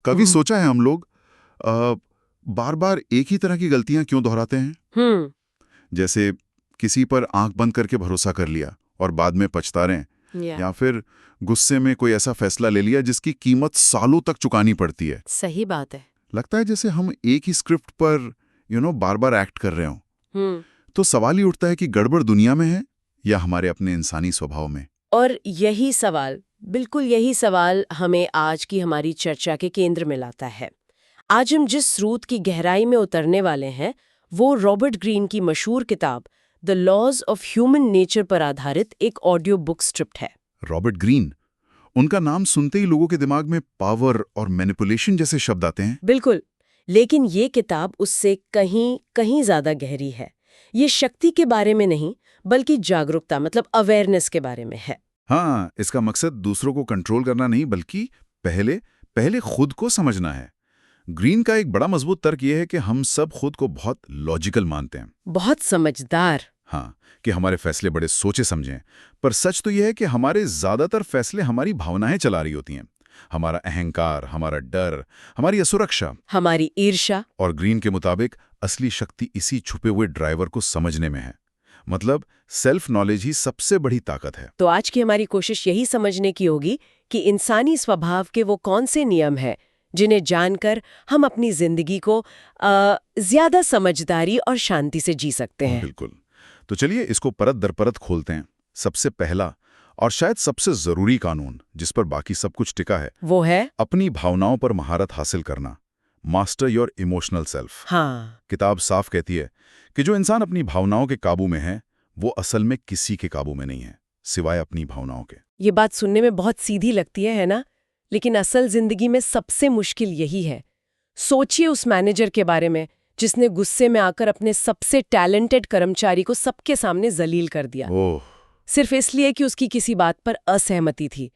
कभी सोचा है हम लोग बार बार एक ही तरह की गलतियां क्यों दोहराते हैं? जैसे किसी पर आंख बंद करके भरोसा कर लिया और बाद में पछता रहे हैं, या फिर गुस्से में कोई ऐसा फैसला ले लिया जिसकी कीमत सालों तक चुकानी पड़ती है। सही बात है। लगता है जैसे हम एक ही स्क्रिप्ट पर बार बार एक्ट कर रहे हो। तो सवाल ही उठता है कि गड़बड़ दुनिया में है या हमारे अपने इंसानी स्वभाव में। और यही सवाल, बिल्कुल यही सवाल हमें आज की हमारी चर्चा के केंद्र में लाता है। आज हम जिस स्रोत की गहराई में उतरने वाले हैं वो रॉबर्ट ग्रीन की मशहूर किताब the laws of human nature पर आधारित एक ऑडियो बुक स्क्रिप्ट है। रॉबर्ट ग्रीन, उनका नाम सुनते ही लोगों के दिमाग में पावर और मैनिपुलेशन जैसे शब्द आते हैं। बिल्कुल, लेकिन ये किताब उससे कहीं ज्यादा गहरी है। ये शक्ति के बारे में नहीं बल्कि जागरूकता मतलब अवेयरनेस के बारे में है। हाँ, इसका मकसद दूसरों को कंट्रोल करना नहीं बल्कि पहले खुद को समझना है। ग्रीन का एक बड़ा मजबूत तर्क यह है कि हम सब खुद को बहुत लॉजिकल मानते हैं, बहुत समझदार। हाँ, कि हमारे फैसले बड़े सोचे समझे। पर सच तो यह है कि हमारे ज्यादातर फैसले हमारी भावनाएं चला रही होती हैं। हमारा अहंकार, हमारा डर, हमारी असुरक्षा, हमारी ईर्ष्या। और ग्रीन के मुताबिक असली शक्ति इसी छुपे हुए ड्राइवर को समझने में है। मतलब सेल्फ नॉलेज ही सबसे बड़ी ताकत है। तो आज की हमारी कोशिश यही समझने की होगी कि इंसानी स्वभाव के वो कौन से नियम हैं जिन्हें जानकर हम अपनी जिंदगी को ज्यादा समझदारी और शांति से जी सकते हैं। बिल्कुल। तो चलिए इसको परत दर परत खोलते हैं। सबसे पहला और शायद सबसे जरूरी कानून जिस पर बाकी सब कुछ टिका है, वो है अपनी भावनाओं पर महारत हासिल करना। Master your emotional self. हाँ। किताब साफ कहती है कि जो इंसान अपनी भावनाओं के काबू में है वो असल में किसी के काबू में नहीं है सिवाय अपनी भावनाओं के। ये बात सुनने में बहुत सीधी लगती है ना? लेकिन असल जिंदगी में सबसे मुश्किल यही है। सोचिए उस मैनेजर के बारे में जिसने गुस्से में आकर अपने सबसे टैलेंटेड कर्मचारी को सबके सामने जलील कर दिया, सिर्फ इसलिए कि उसकी किसी बात पर असहमति थी।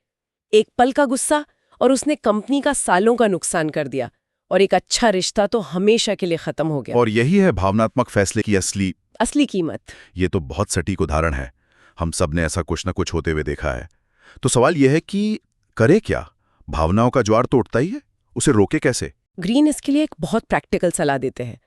एक पल का गुस्सा और उसने कंपनी का सालों का नुकसान कर दिया, और एक अच्छा रिश्ता तो हमेशा के लिए खत्म हो गया। और यही है भावनात्मक फैसले की असली कीमत। ये तो बहुत सटीक उदाहरण है। हम सब ने ऐसा कुछ न कुछ होते हुए देखा है। तो सवाल यह है कि करे क्या? भावनाओं का ज्वार तो उठता ही है, उसे रोके कैसे? ग्रीन इसके लिए एक बहुत प्रैक्टिकल सलाह देते हैं।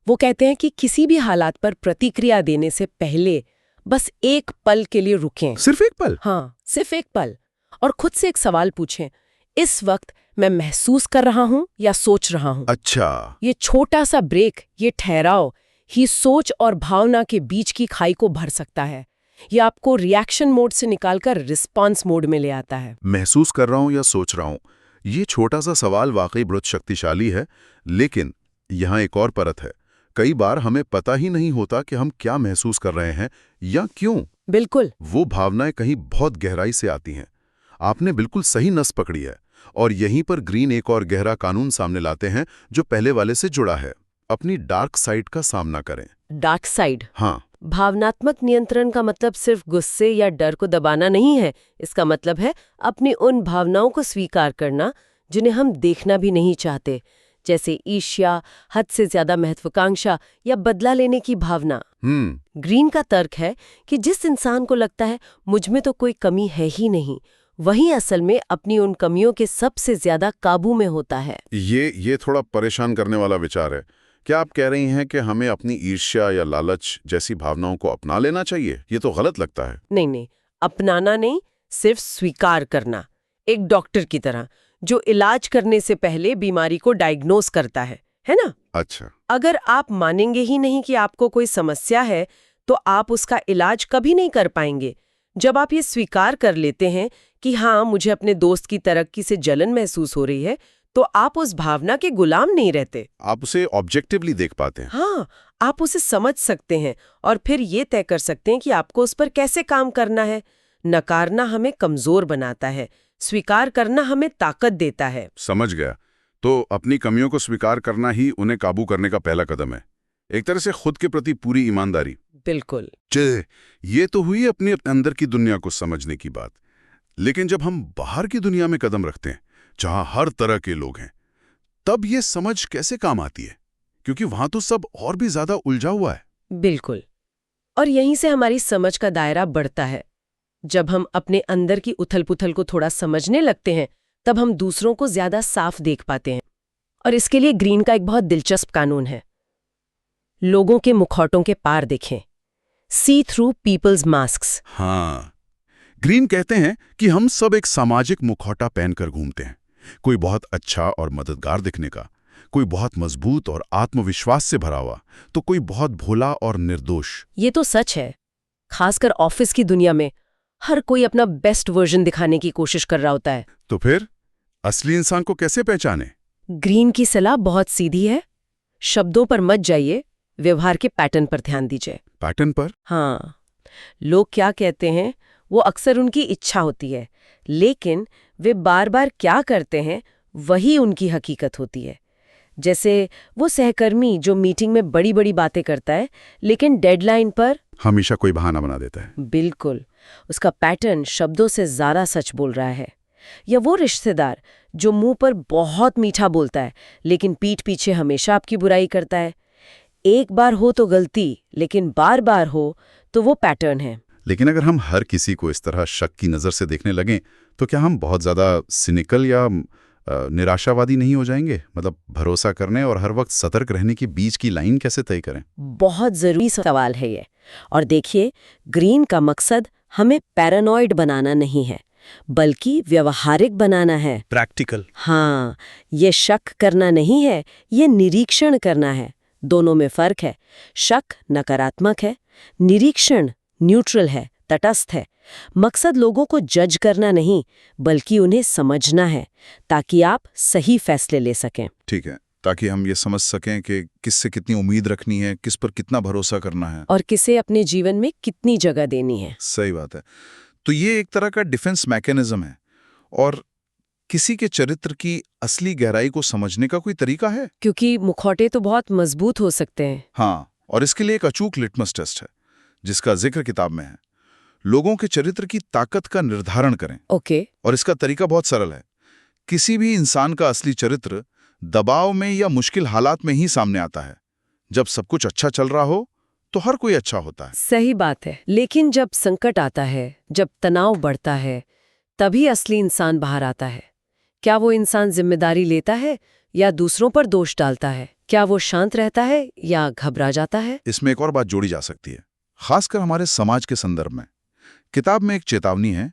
वो कहते हैं कि किसी भी हालात पर प्रतिक्रिया देने से पहले बस एक पल के लिए रुकें। सिर्फ एक पल? हाँ, सिर्फ एक पल। और खुद से एक सवाल पूछें, इस वक्त मैं महसूस कर रहा हूं या सोच रहा हूं? अच्छा। ये छोटा सा ब्रेक, ये ठहराव ही सोच और भावना के बीच की खाई को भर सकता है। ये आपको रिएक्शन मोड से निकालकर रिस्पॉन्स मोड में ले आता है। महसूस कर रहा हूं या सोच रहा हूं, ये छोटा सा सवाल वाकई बहुत शक्तिशाली है। लेकिन यहाँ एक और परत है। कई बार हमें पता ही नहीं होता कि हम क्या महसूस कर रहे हैं या क्यों। बिल्कुल। वो भावनाएं कहीं बहुत गहराई से आती हैं। आपने बिल्कुल सही नस पकड़ी है। और यहीं पर ग्रीन एक और गहरा कानून सामने लाते हैं जो पहले वाले से जुड़ा है। अपनी डार्क साइड का सामना करें। Dark side? हाँ। भावनात्मक नियंत्रण का मतलब सिर्फ गुस्से या डर को दबाना नहीं है। इसका मतलब है अपनी उन भावनाओं को स्वीकार करना जिन्हें हम देखना भी नहीं चाहते, जैसे ईर्ष्या, हद से ज्यादा महत्वाकांक्षा या बदला लेने की भावना। ग्रीन का तर्क है कि जिस इंसान को लगता है मुझ में तो कोई कमी है ही नहीं, वही असल में अपनी उन कमियों के सबसे ज्यादा काबू में होता है। ये थोड़ा परेशान करने वाला विचार है। क्या आप कह रही हैं कि हमें अपनी ईर्ष्या या लालच जैसी भावनाओं को अपना लेना चाहिए? ये तो गलत लगता है। नहीं, अपनाना नहीं, सिर्फ स्वीकार करना। एक डॉक्टर की तरह जो इलाज करने से पहले बीमारी को डायग्नोस करता है ना? अच्छा। अगर आप मानेंगे ही नहीं कि आपको कोई समस्या है तो आप उसका इलाज कभी नहीं कर पाएंगे। जब आप ये स्वीकार कर लेते हैं कि हाँ, मुझे अपने दोस्त की तरक्की से जलन महसूस हो रही है, तो आप उस भावना के गुलाम नहीं रहते। आप उसे ऑब्जेक्टिवली देख पाते हैं। हाँ, आप उसे समझ सकते हैं और फिर ये तय कर सकते हैं कि आपको उस पर कैसे काम करना है। नकारना हमें कमजोर बनाता है, स्वीकार करना हमें ताकत देता है। समझ गया। तो अपनी कमियों को स्वीकार करना ही उन्हें काबू करने का पहला कदम है। एक तरह से खुद के प्रति पूरी ईमानदारी। बिल्कुल। ये तो हुई अपने अंदर की दुनिया को समझने की बात। लेकिन जब हम बाहर की दुनिया में कदम रखते हैं जहां हर तरह के लोग हैं, तब ये समझ कैसे काम आती है? क्योंकि वहां तो सब और भी ज्यादा उलझा हुआ है। बिल्कुल। और यहीं से हमारी समझ का दायरा बढ़ता है। जब हम अपने अंदर की उथल पुथल को थोड़ा समझने लगते हैं, तब हम दूसरों को ज्यादा साफ देख पाते हैं। और इसके लिए ग्रीन का एक बहुत दिलचस्प कानून है। लोगों के मुखौटों के पार देखें, सी थ्रू पीपल्स मास्क्स। हाँ, ग्रीन कहते हैं कि हम सब एक सामाजिक मुखौटा पहनकर घूमते हैं, कोई बहुत अच्छा और मददगार दिखने का, कोई बहुत मजबूत और आत्मविश्वास से भरा हुआ, तो कोई बहुत भोला और निर्दोष। ये तो सच है। खासकर ऑफिस की दुनिया में हर कोई अपना बेस्ट वर्जन दिखाने की कोशिश कर रहा होता है। तो फिर असली इंसान को कैसे पहचाने? ग्रीन की सलाह बहुत सीधी है। शब्दों पर मत जाइए, व्यवहार के पैटर्न पर ध्यान दीजिए। पैटर्न पर? हाँ, लोग क्या कहते हैं वो अक्सर उनकी इच्छा होती है, लेकिन वे बार बार क्या करते हैं वही उनकी हकीकत होती है। जैसे वो सहकर्मी जो मीटिंग में बड़ी बड़ी बातें करता है लेकिन डेडलाइन पर हमेशा कोई बहाना बना देता है। बिल्कुल, उसका पैटर्न शब्दों से ज्यादा सच बोल रहा है। या वो रिश्तेदार जो मुंह पर बहुत मीठा बोलता है लेकिन पीठ पीछे हमेशा आपकी बुराई करता है। एक बार हो तो गलती, लेकिन बार बार हो तो वो पैटर्न है। लेकिन अगर हम हर किसी को इस तरह शक की नज़र से देखने लगें तो क्या हम बहुत ज़्यादा सिनिकल या निराशावादी नहीं हो जाएंगे? मतलब भरोसा करने और हर वक्त सतर्क रहने के बीच की लाइन कैसे तय करें? बहुत जरूरी सवाल है ये। और देखिए, ग्रीन का मकसद हमें पैरानॉइड बनाना नहीं है, बल्कि व्यवहारिक बनाना है। प्रैक्टिकल। हाँ, ये शक करना नहीं है, ये निरीक्षण करना है। दोनों में फर्क है। शक नकारात्मक है, निरीक्षण न्यूट्रल है, तटस्थ है। मकसद लोगों को जज करना नहीं, बल्कि उन्हें समझना है, ताकि आप सही फैसले ले सकें। ठीक है, ताकि हम ये समझ सकें कि किससे कितनी उम्मीद रखनी है, किस पर कितना भरोसा करना है, और किसे अपने जीवन में कितनी जगह देनी है। सही बात है। तो ये एक तरह का डिफेंस मैकेनिज्म है। और किसी के चरित्र की असली गहराई को समझने का कोई तरीका है? क्योंकि मुखौटे तो बहुत मजबूत हो सकते हैं। हाँ, और इसके लिए एक अचूक लिटमस टेस्ट है, जिसका जिक्र किताब में है। लोगों के चरित्र की ताकत का निर्धारण करें। ओके। और इसका तरीका बहुत सरल है। किसी भी इंसान का असली चरित्र दबाव में या मुश्किल हालात में ही सामने आता है। जब सब कुछ अच्छा चल रहा हो तो हर कोई अच्छा होता है। सही बात है, लेकिन जब संकट आता है, जब तनाव बढ़ता है, तभी असली इंसान बाहर आता है। क्या वो इंसान जिम्मेदारी लेता है या दूसरों पर दोष डालता है? क्या वो शांत रहता है या घबरा जाता है? इसमें एक और बात जोड़ी जा सकती है, खासकर हमारे समाज के संदर्भ में। किताब में एक चेतावनी है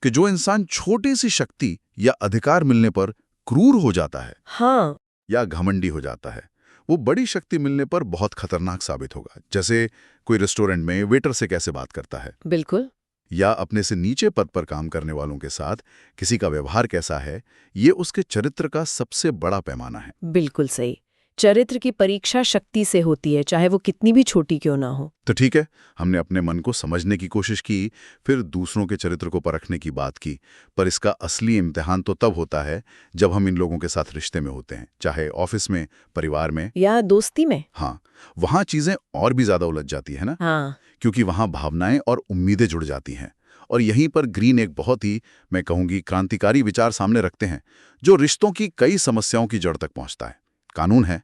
कि जो इंसान छोटी सी शक्ति या अधिकार मिलने पर क्रूर हो जाता है, हाँ, या घमंडी हो जाता है, वो बड़ी शक्ति मिलने पर बहुत खतरनाक साबित होगा। जैसे कोई रेस्टोरेंट में वेटर से कैसे बात करता है, बिल्कुल। या अपने से नीचे पद पर काम करने वालों के साथ किसी का व्यवहार कैसा है, ये उसके चरित्र का सबसे बड़ा पैमाना है। बिल्कुल सही। चरित्र की परीक्षा शक्ति से होती है, चाहे वो कितनी भी छोटी क्यों ना हो। तो ठीक है, हमने अपने मन को समझने की कोशिश की, फिर दूसरों के चरित्र को परखने की बात की, पर इसका असली इम्तिहान तो तब होता है जब हम इन लोगों के साथ रिश्ते में होते हैं, चाहे ऑफिस में, परिवार में या दोस्ती में। हाँ, वहाँ चीजें और भी ज्यादा उलझ जाती है ना। हाँ, क्योंकि वहाँ भावनाएं और उम्मीदें जुड़ जाती हैं। और यहीं पर ग्रीन एक बहुत ही, मैं कहूंगी, क्रांतिकारी विचार सामने रखते हैं, जो रिश्तों की कई समस्याओं की जड़ तक पहुंचता है। कानून है,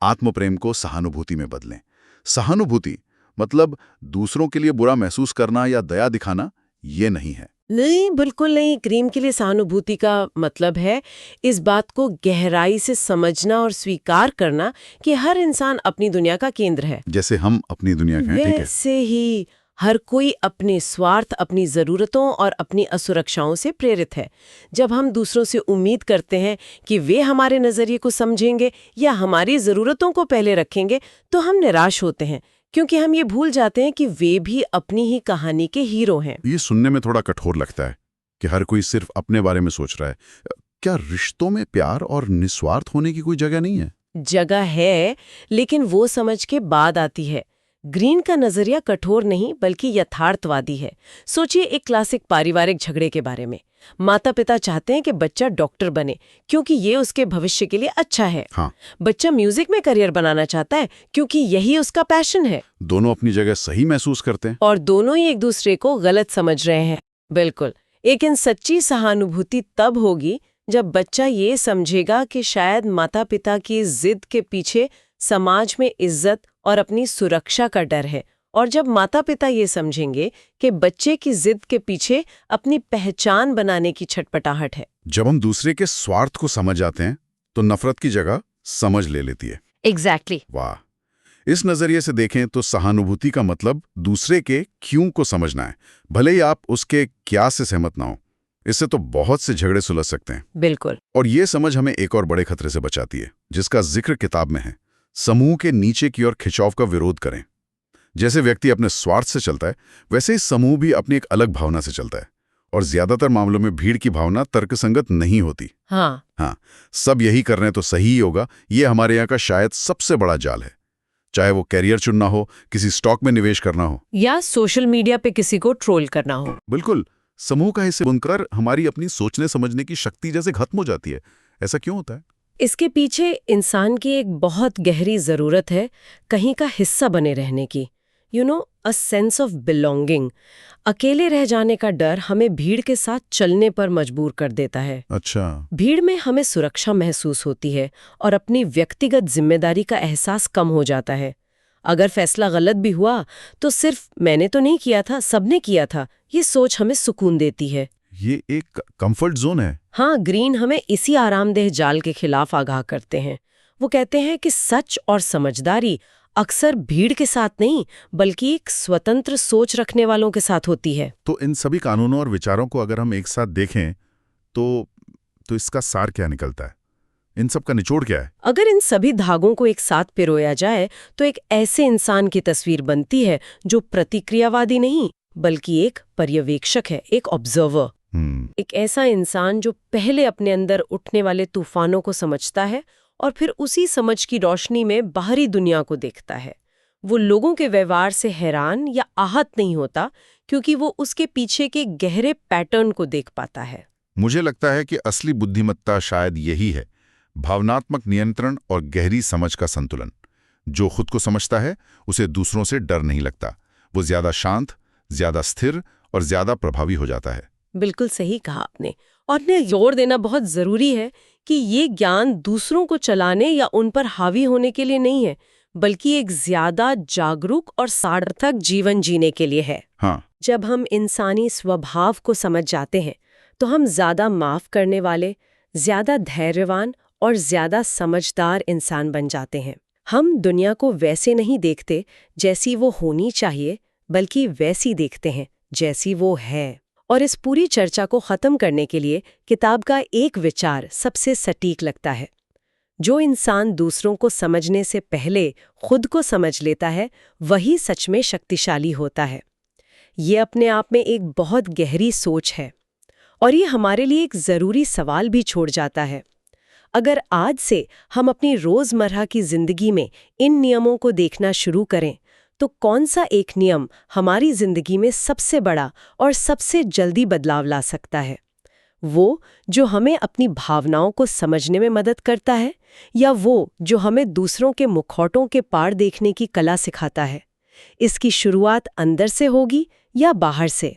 आत्मप्रेम को सहानुभूति में बदलें। सहानुभूति मतलब दूसरों के लिए बुरा महसूस करना या दया दिखाना, ये नहीं है। नहीं, बिल्कुल नहीं। ग्रीन के लिए सहानुभूति का मतलब है इस बात को गहराई से समझना और स्वीकार करना कि हर इंसान अपनी दुनिया का केंद्र है। जैसे हम अपनी दुनिया के हैं, ठीक है? वैसे ही हर कोई अपने स्वार्थ, अपनी ज़रूरतों और अपनी असुरक्षाओं से प्रेरित है। जब हम दूसरों से उम्मीद करते हैं कि वे हमारे नज़रिए को समझेंगे या हमारी ज़रूरतों को पहले रखेंगे, तो हम निराश होते हैं, क्योंकि हम ये भूल जाते हैं कि वे भी अपनी ही कहानी के हीरो हैं। ये सुनने में थोड़ा कठोर लगता है कि हर कोई सिर्फ अपने बारे में सोच रहा है। क्या रिश्तों में प्यार और निस्वार्थ होने की कोई जगह नहीं है? जगह है, लेकिन वो समझ के बाद आती है। ग्रीन का नजरिया कठोर नहीं बल्कि यथार्थवादी है। सोचिए एक क्लासिक पारिवारिक झगड़े के बारे में। माता पिता चाहते हैं कि बच्चा डॉक्टर बने क्योंकि ये उसके भविष्य के लिए अच्छा है। हाँ। बच्चा म्यूजिक में करियर बनाना चाहता है क्योंकि यही उसका पैशन है। दोनों अपनी जगह सही महसूस करते हैं और दोनों ही एक दूसरे को गलत समझ रहे हैं। बिल्कुल। लेकिन सच्ची सहानुभूति तब होगी जब बच्चा ये समझेगा कि शायद माता पिता की जिद के पीछे समाज में इज्जत और अपनी सुरक्षा का डर है, और जब माता पिता ये समझेंगे कि बच्चे की जिद के पीछे अपनी पहचान बनाने की छटपटाहट है। जब हम दूसरे के स्वार्थ को समझ जाते हैं तो नफरत की जगह समझ ले लेती है। एग्जैक्टली। वाह, इस नजरिए से देखें तो सहानुभूति का मतलब दूसरे के क्यों को समझना है, भले ही आप उसके क्या से सहमत ना हो। इससे तो बहुत से झगड़े सुलझ सकते हैं। बिल्कुल। और ये समझ हमें एक और बड़े खतरे से बचाती है, जिसका जिक्र किताब में है। समूह के नीचे की ओर खिंचाव का विरोध करें। जैसे व्यक्ति अपने स्वार्थ से चलता है, वैसे ही समूह भी अपनी एक अलग भावना से चलता है। और ज्यादातर मामलों में भीड़ की भावना तर्कसंगत नहीं होती। हाँ, सब यही कर रहे हैं तो सही ही होगा, ये हमारे यहाँ का शायद सबसे बड़ा जाल है। चाहे वो कैरियर चुनना हो, किसी स्टॉक में निवेश करना हो, या सोशल मीडिया पे किसी को ट्रोल करना हो। बिल्कुल, समूह का हिस्से बनकर हमारी अपनी सोचने समझने की शक्ति जैसे खत्म हो जाती है। ऐसा क्यों होता है? इसके पीछे इंसान की एक बहुत गहरी जरूरत है कहीं का हिस्सा बने रहने की। A sense of belonging. अकेले रह जाने का डर हमें भीड़ के साथ चलने पर मजबूर कर देता है। अच्छा। भीड़ में हमें सुरक्षा महसूस होती है और अपनी व्यक्तिगत जिम्मेदारी का एहसास कम हो जाता है। अगर फैसला गलत भी हुआ तो सिर्फ मैंने तो नहीं किया था, सबने किया था, ये सोच हमें सुकून देती है। ये एक कंफर्ट जोन है। हाँ, ग्रीन हमें इसी आरामदेह जाल के खिलाफ आगाह करते हैं। वो कहते हैं कि सच और समझदारी अक्सर भीड़ के साथ नहीं, बल्कि एक स्वतंत्र सोच रखने वालों के साथ होती है। तो इन सभी कानूनों और विचारों को अगर हम एक साथ देखें तो इसका सार क्या निकलता है? इन सब का निचोड़ क्या है? अगर इन सभी धागों को एक साथ पिरोया जाए तो एक ऐसे इंसान की तस्वीर बनती है जो प्रतिक्रियावादी नहीं, बल्कि एक पर्यवेक्षक है, एक ऑब्जर्वर। एक ऐसा इंसान जो पहले अपने अंदर उठने वाले तूफानों को समझता है और फिर उसी समझ की रोशनी में बाहरी दुनिया को देखता है। वो लोगों के व्यवहार से हैरान या आहत नहीं होता, क्योंकि वो उसके पीछे के गहरे पैटर्न को देख पाता है। मुझे लगता है कि असली बुद्धिमत्ता शायद यही है, भावनात्मक नियंत्रण और गहरी समझ का संतुलन। जो खुद को समझता है उसे दूसरों से डर नहीं लगता। वो ज्यादा शांत, ज्यादा स्थिर और ज्यादा प्रभावी हो जाता है। बिल्कुल सही कहा आपने। और ने जोर देना बहुत जरूरी है कि ये ज्ञान दूसरों को चलाने या उन पर हावी होने के लिए नहीं है, बल्कि एक ज्यादा जागरूक और सार्थक जीवन जीने के लिए है। हाँ। जब हम इंसानी स्वभाव को समझ जाते हैं तो हम ज्यादा माफ करने वाले, ज्यादा धैर्यवान और ज्यादा समझदार इंसान बन जाते हैं। हम दुनिया को वैसे नहीं देखते जैसी वो होनी चाहिए, बल्कि वैसी देखते हैं जैसी वो है। और इस पूरी चर्चा को खत्म करने के लिए किताब का एक विचार सबसे सटीक लगता है। जो इंसान दूसरों को समझने से पहले खुद को समझ लेता है, वही सच में शक्तिशाली होता है। ये अपने आप में एक बहुत गहरी सोच है और ये हमारे लिए एक ज़रूरी सवाल भी छोड़ जाता है। अगर आज से हम अपनी रोज़मर्रा की ज़िंदगी में इन नियमों को देखना शुरू करें, तो कौन सा एक नियम हमारी जिंदगी में सबसे बड़ा और सबसे जल्दी बदलाव ला सकता है? वो जो हमें अपनी भावनाओं को समझने में मदद करता है, या वो जो हमें दूसरों के मुखौटों के पार देखने की कला सिखाता है? इसकी शुरुआत अंदर से होगी या बाहर से?